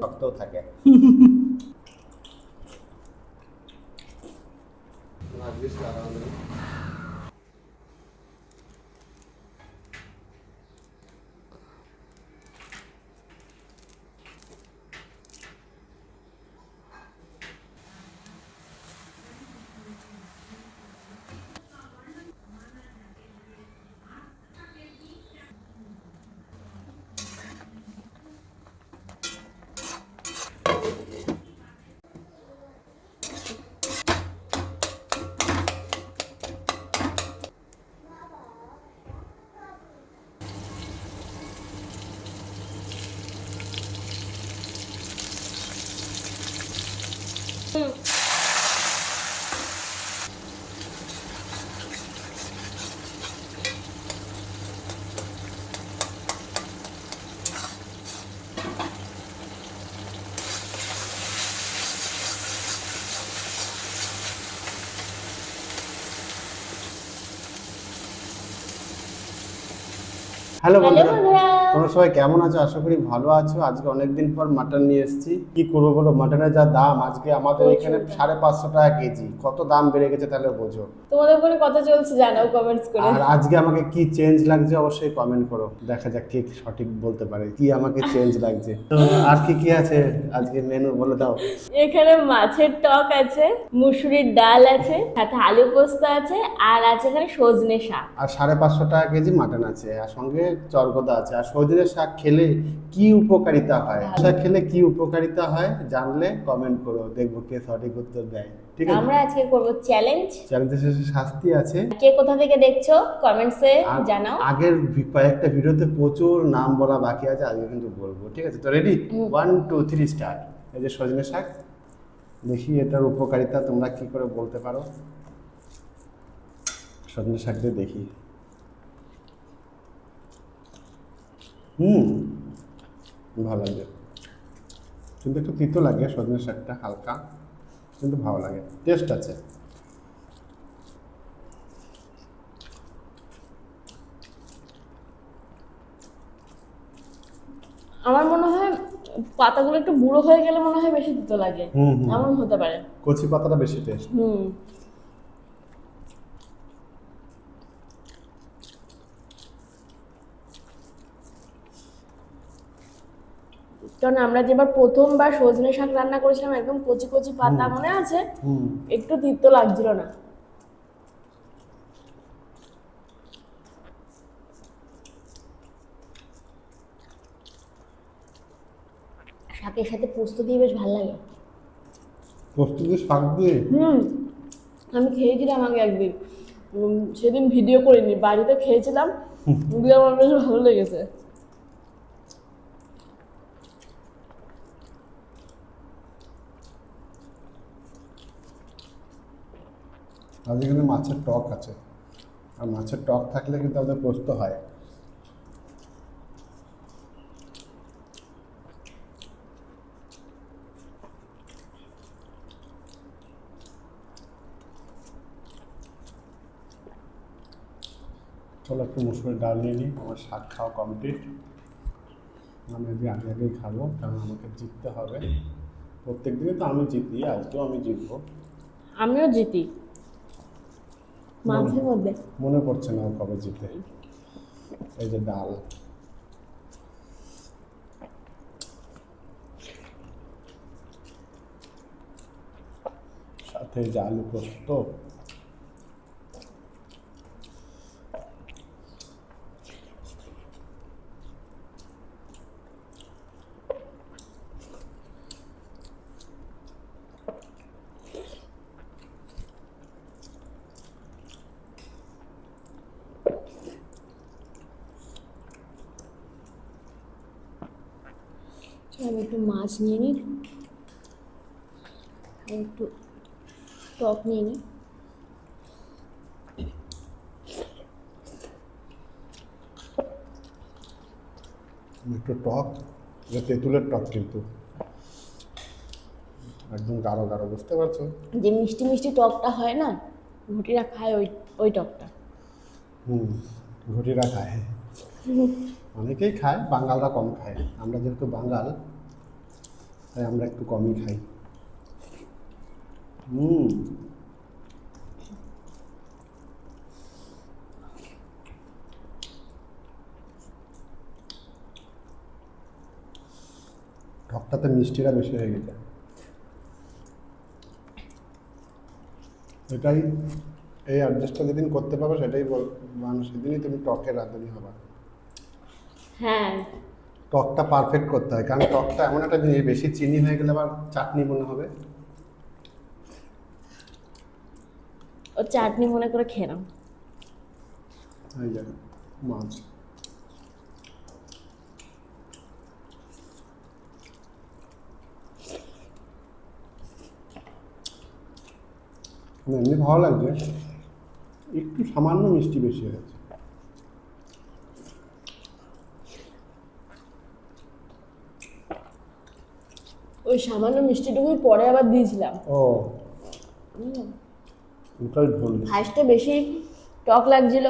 শক্ত থাকে। হ্যালো বন্ধুরা, তোমরা সবাই কেমন আছো? আশা করি ভালো আছো। আজকে অনেকদিন পর মাটন নিয়ে এসেছি। কি করবো বলো, মাটনের যা দাম আজকে আমাদের এখানে 550 টাকা কেজি। কত দাম বেড়ে গেছে তাহলে বোঝো। তোমাদের ওখানে কত চলছে জানাও কমেন্টস করে। আর আজকে আমাকে কি চেঞ্জ লাগছে অবশ্যই কমেন্ট করো, দেখা যাক কে সঠিক বলতে পারে কি আমাকে চেঞ্জ লাগছে। তো আর কি কি আছে আজকে মেনু বলে দাও। এখানে মাছের টক আছে, মুসুরির ডাল আছে, সাথে আলু পোস্ত আছে, আর আছে এখানে সজনে শাক। আর 550 টাকা কেজি মাটন আছে, আর সঙ্গে চরগোদা আছে। আর সজনে শাক খেলে কি উপকারিতা হয়, শাক খেলে কি উপকারিতা হয় জানলে কমেন্ট করো, দেখবো কে সঠিক উত্তর দেয়। ঠিক আছে, আমরা আজকে করব চ্যালেঞ্জ। চ্যালেঞ্জের শেষে শাস্তি আছে। কে কোথা থেকে দেখছো কমেন্টসে আর জানাও। আগের কয়েকটা ভিডিওতে প্রচুর নাম বলা বাকি আছে, আজকে কিন্তু বলবো। ঠিক আছে, তো রেডি? 1 2 3 স্টার্ট। এই যে সজনে শাক, দেখি এটার উপকারিতা তোমরা কি করে বলতে পারো। সজনে শাক দিয়ে দেখি। ভালো লাগে, কিন্তু একটু তিতো লাগে সজনে শাকটা, হালকা কিন্তু ভালো লাগে, টেস্ট আছে। আমার মনে হয় পাতাগুলো একটু বুড়ো হয়ে গেলে মনে হয় বেশি তিতো লাগে। হুম হুম, এমন হতে পারে। কচি পাতাটা বেশি টেস্ট। কারণ আমরা যেবার প্রথমবার সজনে শাক রান্না করেছিলাম একদম কচি কচি পাতা, মনে আছে? একটু তিতো লাগছিল না। শাকের সাথে পোস্ত দিয়ে বেশ ভালো লাগে। পোস্ত দিয়ে শাক দিয়ে? আমি খেয়েছিলাম আগে একদিন, সেদিন ভিডিও করিনি, বাড়িতে খেয়েছিলাম, দিয়ে আমার বেশ ভালো লেগেছে। আজ এখানে মাছের টক আছে, আর মাছের টক থাকলে কিন্তু আমাদের পোস্ত হয়। চলো একটু মুসুরির ডাল নিয়ে নিই, আমার শাক খাওয়া কমপ্লিট। আমি আজকে আগে আগেই খাবো, কারণ আমাকে জিততে হবে। প্রত্যেক দিনে তো আমি জিতি, আজকেও আমি জিতবো। আমিও জিতি মাঝে মধ্যে। মনে পড়ছে না কবে জিতে। এই যে ডাল, সাথে যে আলু পোস্ত, আমি একটু মাছ নিয়ে নিই, একটু টক নিয়ে নিই। একটু টক এটা তেঁতুলের টক কিন্তু একদম গাঢ় গাঢ়, বুঝতে পারছো? যে মিষ্টি মিষ্টি টকটা হয় না, ঘুটিরা খায় ওই ওই টকটা। হুম, ঘুটিরা খায়, অনেকেই খায়, বাঙালরা কম খায়। আমরা যেহেতু বাঙাল তাই আমরা একটু কমই খাই। হুম, টকটাতে মিষ্টিটা বেশি হয়ে গেছে। এটাই, এই অ্যাডজাস্টটা যেদিন করতে পারবে সেটাই মানুষ, সেদিনই তুমি টকের রাঁধুনি হবা। হ্যাঁ, টকটা পারফেক্ট করতে হয়, কারণ টকটা এমন একটা জিনিস, বেশি চিনি হয়ে গেলে আবার চাটনি মনে হবে। ও চাটনি মনে করে খেয়ে নাও। এই যে মাছ, এমনি ভালো লাগছে, একটু সামান্য মিষ্টি বেশি হয়েছে। ওই সামান্য মিষ্টিটুকুই পরে আবার দিয়েছিলাম। ও, ওটাই ভুল। ফার্স্টে বেশি টক লাগছিল,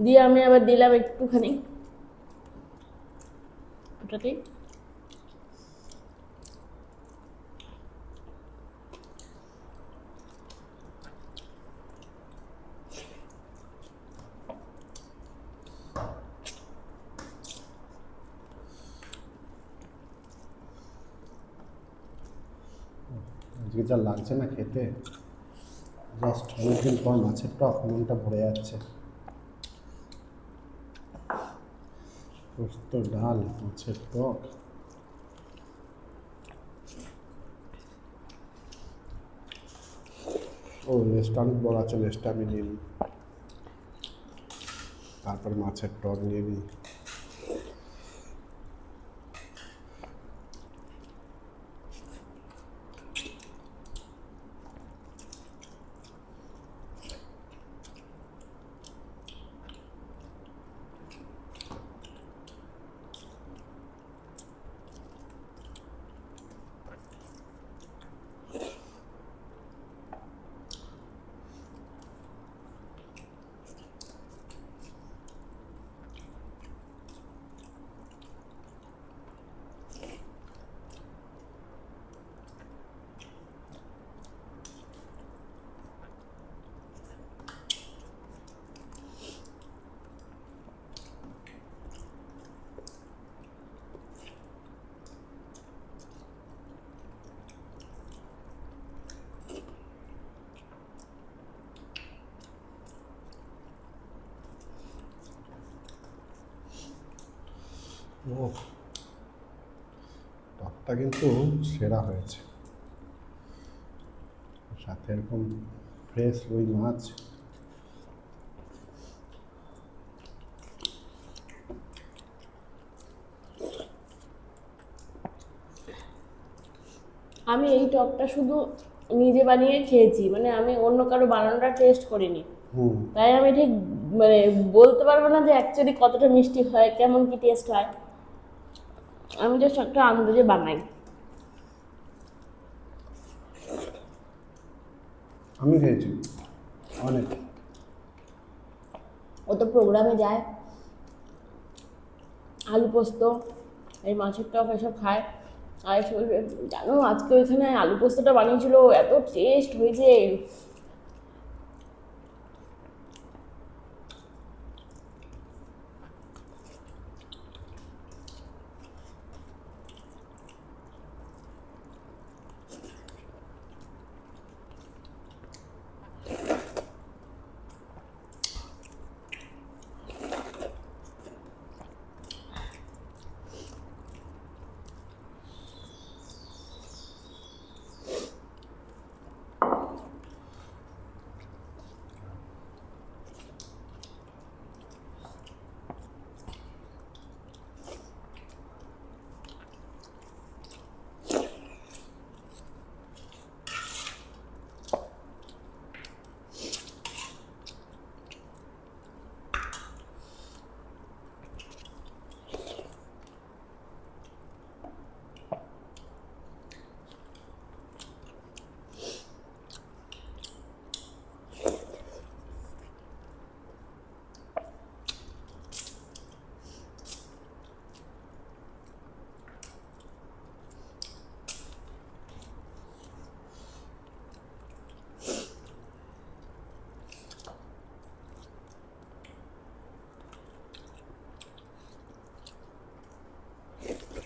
দিয়ে আমি আবার দিলাম একটুখানি, ওটাতেই। আজকে যা লাগছে না খেতে, জাস্ট অনেকদিন পর মাছের টক, মনটা ভরে যাচ্ছে। পোস্ত ডাল, মাছের টক, ও লেসটা অনেক বড় আছে, লেসটা আমি নিয়ে নিই, তারপর মাছের টক নিয়ে নিই। ও, টকটা কিন্তু সেরা হয়েছে, সাথে এরকম ফ্রেশ রুই মাছ। আমি এই টকটা শুধু নিজে বানিয়ে খেয়েছি, মানে আমি অন্য কারো বানানোটা টেস্ট করিনি, হুম, তাই আমি ঠিক মানে বলতে পারবো না যে অ্যাকচুয়ালি কতটা মিষ্টি হয়, কেমন কি টেস্ট হয়। আমি জাস্ট একটা আন্দাজে বানাই। আমি খেয়েছি অনেক। ও তো প্রোগ্রামে যায়, আলু পোস্ত, এই মাছের টক এসব খায়, আর এসে বলবে, জানো আজকে ওইখানে আলু পোস্তটা বানিয়েছিল, এত টেস্ট হয়েছে।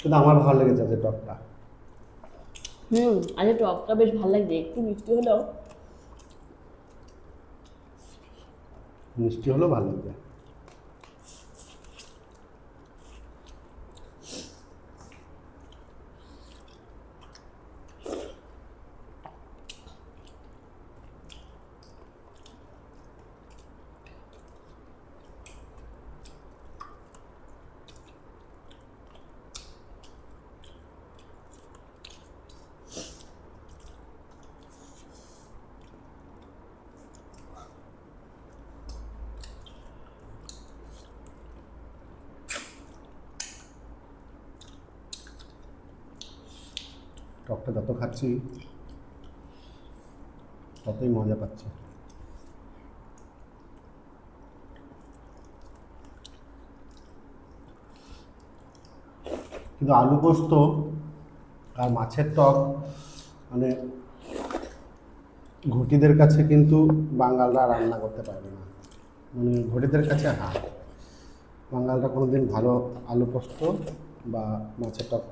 কিন্তু আমার ভালো লেগেছে যে টকটা। আরে টকটা বেশ ভালো লাগছে, একটু মিষ্টি হলেও। মিষ্টি হলেও ভালো লাগছে। টকটা যত খাচ্ছি ততই মজা পাচ্ছি। কিন্তু আলু পোস্ত আর মাছের টক মানে ঘটিদের কাছে কিন্তু বাঙালরা রান্না করতে পারবে না, মানে ঘটিদের কাছে হার। বাঙালরা কোনোদিন ভালো আলু পোস্ত বা মাছের টক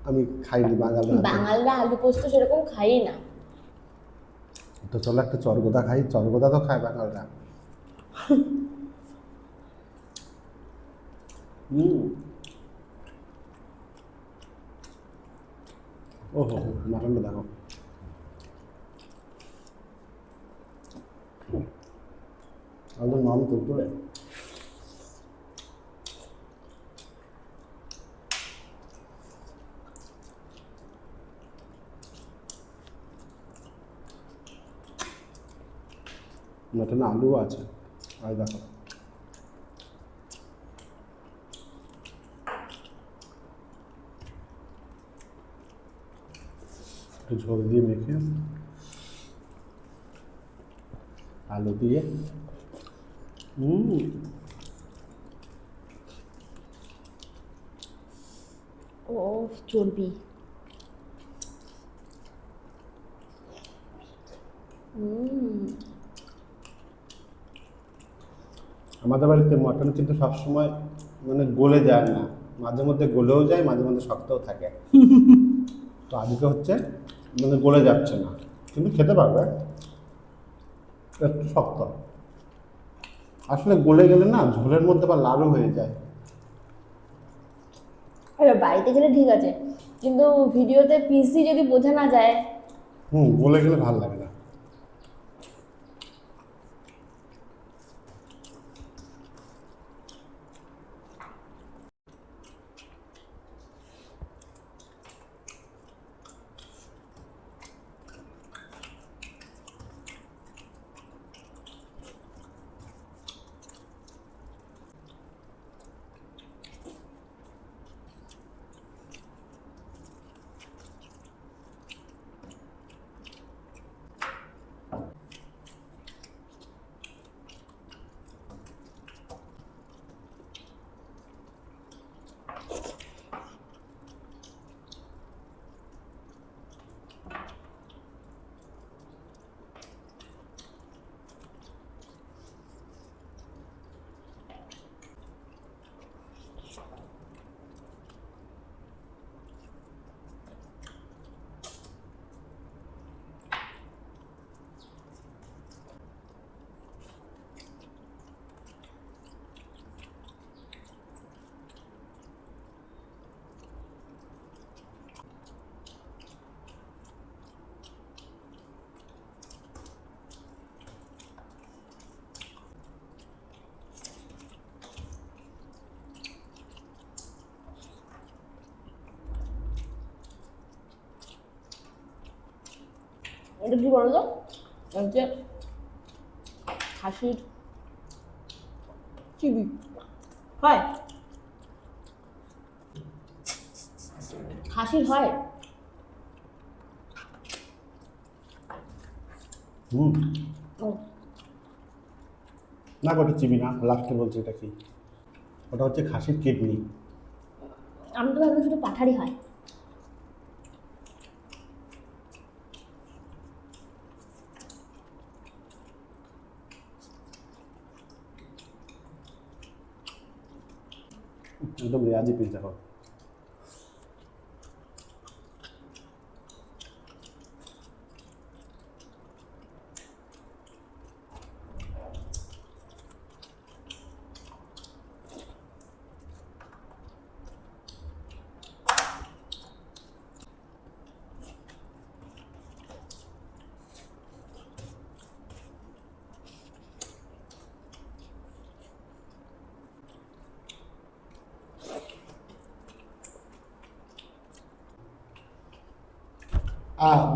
আমি খাইনি বাঙালদের হাতে। বাঙালরা আলু পোস্ত সেরকম খাই না। তো চলো একটা চরগোদা খাই, চরগোদা তো খায় বাঙালরা। হুম, ওহো, মাটনটা দেখো। একদম নরম তুলতুলে। মাটনে আলু আছে, আর দেখো একটু ঝোল দিয়ে মেখে আলু দিয়ে। হুম, ও চর্বি। আমাদের বাড়িতে মটন কিন্তু সবসময় মানে গলে যায় না, মাঝে মধ্যে গলেও যায়, মাঝে মধ্যে শক্তও থাকে। তো আজকে হচ্ছে মানে গলে যাচ্ছে না, কিন্তু খেতে পারবে, একটু শক্ত। আসলে গলে গেলে না ঝোলের মধ্যে আবার লালও হয়ে যায়। আরে বাড়িতে খেলে ঠিক আছে, কিন্তু ভিডিওতে পিসি যদি বোঝা না যায়। গলে গেলে ভালো লাগে না। এটা কি বলো তো, হচ্ছে খাসির চিবি হয়, খাসির হয়। হুম, ও, না ওটা চিবি না, লাস্টে বলছি এটা কি, ওটা হচ্ছে খাসির কিডনি। আমি তো ভাবলাম শুধু পাঠারি হয়। একদম রেয়াজি পিস দেখো।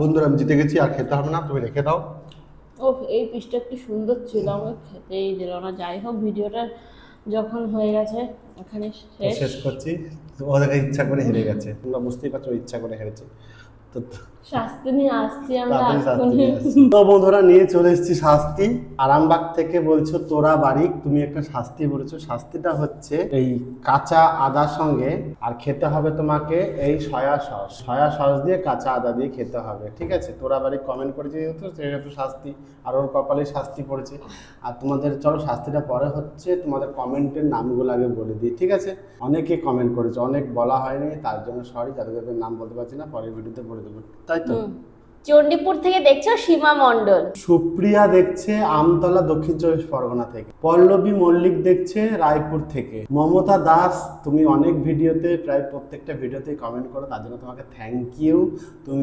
বন্ধুরা আমি জিতে গেছি, আর খেতে হবে না, তুমি রেখে দাও। ও এই পিসটা একটু সুন্দর ছিল, আমাকে খেতেই দিল না। যাই হোক, ভিডিওটা যখন হয়ে গেছে এখানে শেষ করছি। তো ওদের ইচ্ছা করে হেরে গেছে, তোমরা বুঝতেই পারছো, ইচ্ছা করে হেরেছে। তো শাস্তি নিয়ে আসছি আমরা তাড়াতাড়ি শাস্তি এখনই। নিয়ে আসছি। তো বন্ধুরা নিয়ে চলে এসেছি শাস্তি। আরামবাগ থেকে বলছো তোরা বারিক, তুমি একটা শাস্তি বলেছো। শাস্তিটা হচ্ছে এই কাঁচা আদার সঙ্গে আর খেতে হবে তোমাকে এই সয়া সস দিয়ে কাঁচা আদা দিয়ে খেতে হবে, ঠিক আছে? তোরা বারিক কমেন্ট করেছে যেহেতু সেহেতু শাস্তি, আর ওর কপালে শাস্তি পড়েছে। আর তোমাদের চলো শাস্তিটা পরে হচ্ছে, তোমাদের কমেন্টের নামগুলো আগে বলে দিই, ঠিক আছে? অনেকে কমেন্ট করেছে, অনেক বলা হয়নি, তার জন্য সরি, যাদের যাদের নাম বলতে পারছি না, পরের ভিডিওতে বলে দেবো, তাই তো? চণ্ডীপুর থেকে দেখছো সীমা মণ্ডল। সুপ্রিয়া দেখছে আমতলা দক্ষিণ চব্বিশ পরগনা থেকে। পল্লবী মল্লিক দেখছে রায়পুর থেকে। মমতা দাস, তুমি অনেক ভিডিওতে, প্রায় প্রত্যেকটা ভিডিওতে কমেন্ট করো, তার জন্য তোমাকে থ্যাংক ইউ। তুমি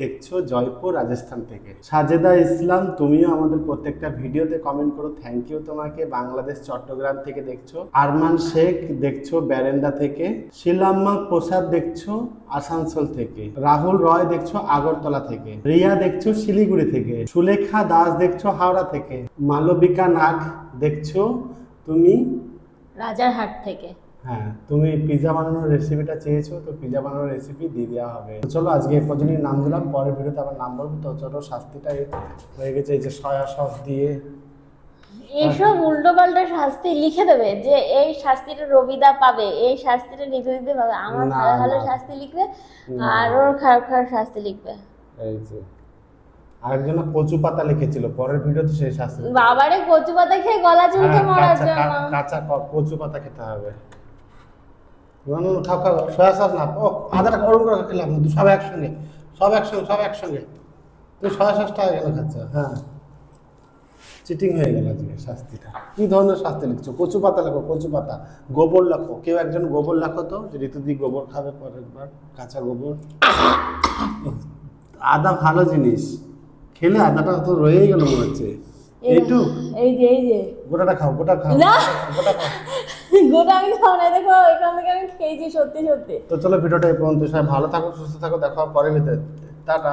দেখছো জয়পুর রাজস্থান থেকে। সাজেদা ইসলাম, তুমিও আমাদের প্রত্যেকটা ভিডিওতে কমেন্ট করো, থ্যাংক ইউ তোমাকে। বাংলাদেশ চট্টগ্রাম থেকে দেখছো। আরমান শেখ দেখছো ব্যারেন্ডা থেকে। শিলাম্মা প্রসাদ দেখছো আসানসোল থেকে। রাহুল রয় দেখছো আগরতলা থেকে। রিয়া দেখছো শিলিগুড়ি থেকে। সুলেখা দাস দেখছো হাওড়া থেকে। মালবিকা নাগ দেখছো তুমি রাজারহাট থেকে। হ্যাঁ, তুমি পিৎজা বানানোর রেসিপিটা চেয়েছো, তো পিৎজা বানানোর রেসিপি দিয়ে দেওয়া হবে। তো চলো আজকে এ পর্যন্তই নাম দিলাম, পরের ভিডিওতে আবার নাম বলবো। তো চলো শাস্তিটা হয়ে গেছে, এই যে সয়া সস দিয়ে। এসব উল্টো পাল্টা শাস্তি লিখে দেবে যে এই শাস্তিটা রবিদা পাবে, এই শাস্তিটা লিখে দিতে পাবে। আমার না, ভালো ভালো না। শাস্তি লিখবে না। আর ওর খারাপ খারাপ শাস্তি লিখবে। এই যে আরেকজন কচু পাতা লিখেছিল, পরের ভিডিওতে সেই শাস্তি দেবো। বাবারে কচু পাতা খেয়ে গলা চুলকে হ্যাঁ, মরার কাঁচা জন্য। কাঁচা কচু পাতা খেতে হবে। খাও খাও, সয়া সস না, ও আদাটা গরম করে খেলাম না, সব একসঙ্গে, সব একসঙ্গে। তুই সয়া সসটা কেন খাচ্ছ? হ্যাঁ, চিটিং হয়ে গেল আজকে শাস্তিটা। কি ধরনের শাস্তি লিখছো? কচু পাতা লেখো, কচু পাতা। গোবর লেখো, কেউ একজন গোবর লেখো তো, যে ঋতুদি গোবর খাবে পরের বার, কাঁচা গোবর। আদা ভালো জিনিস, খেলে আদাটা তো রয়েই গেল মনে হচ্ছে। এইটু এই যে গোটাটা খাও, গোটা খাও, না। গোটা খাও। গোটা আমি খাও না, দেখো এখান থেকে আমি খেয়েছি সত্যি সত্যি। তো চলো ভিডিওটা এই পর্যন্ত, সবাই ভালো থাকো, সুস্থ থাকো, দেখা হবে পরের ভিডিওতে। টাটা।